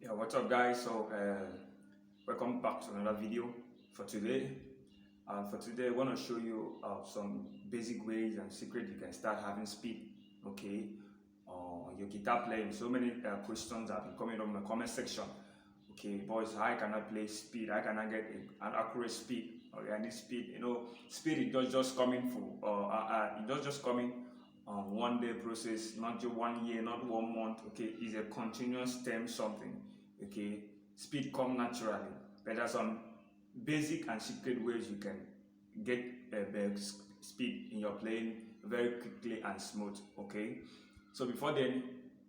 Yeah, what's up guys? Welcome back to another video for today. I want to show you some basic ways and secrets you can start having speed, okay, on your guitar playing. So many questions have been coming up in the comment section. Okay, boys, how can I play speed? How can I get an accurate speed? Okay, I need speed. Speed is just coming it's just coming one day process, not just 1 year, not 1 month. Okay, it's a continuous term something. Okay, speed come naturally, but there's some basic and secret ways you can get speed in your playing very quickly and smooth. Okay, so before then,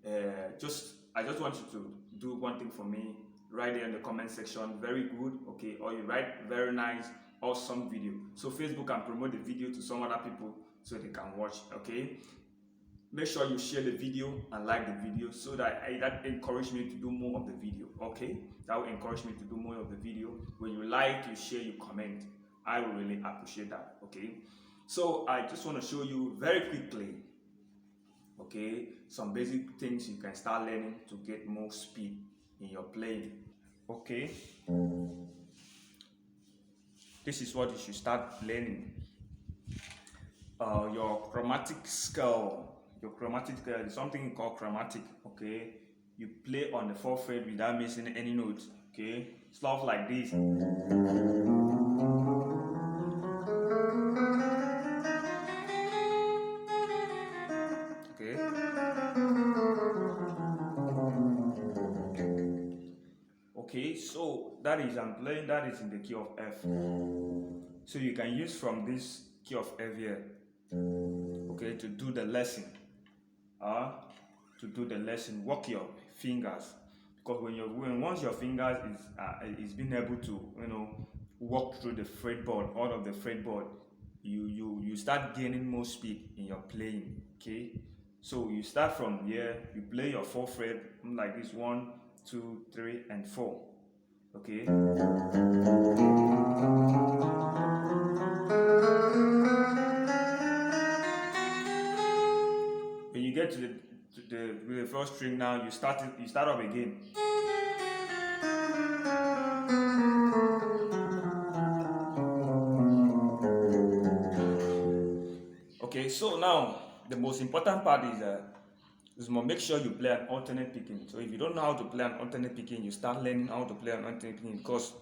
I just want you to do one thing for me. Write there in the comment section, very good, okay, or you write very nice, awesome video, so Facebook can promote the video to some other people so they can watch. Okay, make sure you share the video and like the video so that encourage me to do more of the video. Okay, that will encourage me to do more of the video. When you like, you share, you comment, I will really appreciate that. Okay, so I just want to show you very quickly, okay, some basic things you can start learning to get more speed in your playing. Okay, this is what you should start learning. Your chromatic scale. Your chromatic scale is something called chromatic. Okay, you play on the 4th fret without missing any notes. Okay, stuff like this. Okay, okay, so that is, I'm playing, that is in the key of F. So you can use from this key of F here, okay, to do the lesson. Work your fingers, because once your fingers is being able to walk through the fretboard, all of the fretboard, you start gaining more speed in your playing. Okay, so you start from here, you play your 4th fret like this: 1, 2, 3, and 4. Okay, when you get to the first string, now you start up again. Okay, so now the most important part is make sure you play an alternate picking. So if you don't know how to play an alternate picking, you start learning how to play an alternate picking, because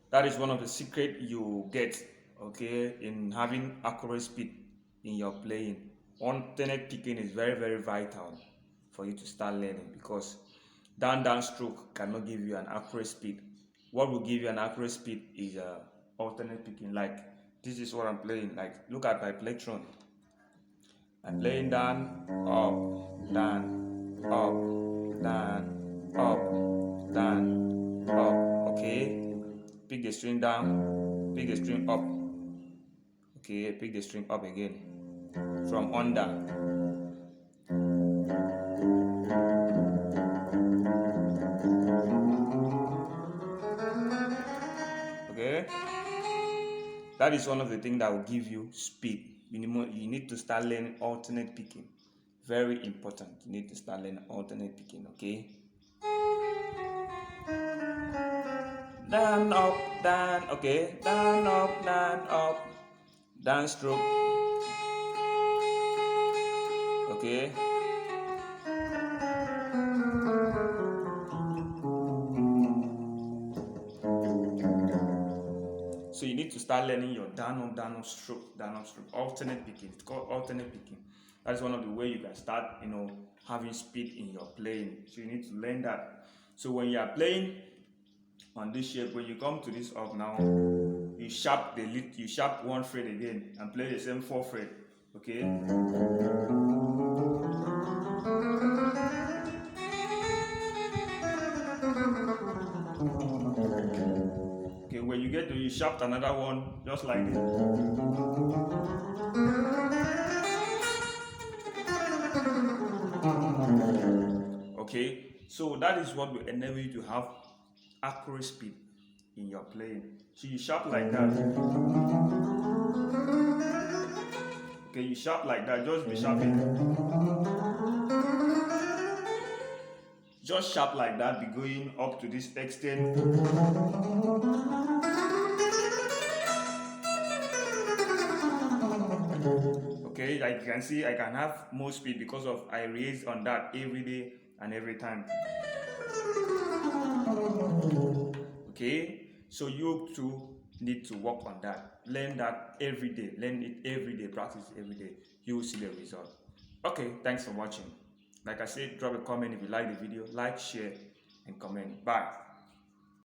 that is one of the secrets you get, okay, in having accurate speed in your playing. Alternate picking is very, very vital for you to start learning, because down stroke cannot give you an accurate speed. What will give you an accurate speed is alternate picking. Like this is what I'm playing. Like, look at my plectron. I'm playing down, up, down, up, down, up, down, up. Okay, pick the string down, pick the string up. Okay, pick the string up again from under. Okay, that is one of the things that will give you speed. You need to start learning alternate picking. Very important. You need to start learning alternate picking. Okay, down, up, down. Okay, down, up, down stroke. Okay, so you need to start learning your down up stroke, alternate picking. It's called alternate picking. That's one of the ways you can start, having speed in your playing. So you need to learn that. So when you are playing on this shape, when you come to this up now, you sharp one fret again and play the same 4th fret. Okay. Okay, when you get to, you sharp another one just like this. Okay, so that is what will enable you to have accurate speed in your playing. So you sharp like that. Okay, you sharp like that, just be sharping. just sharp like that, be going up to this extent. Okay, like you can see, I can have more speed because of I raise on that every day and every time. Okay, so you too need to work on that. Learn that every day. Learn it every day. Practice every day. You will see the result. Okay, thanks for watching. Like I said, drop a comment if you like the video. Like, share, and comment. Bye.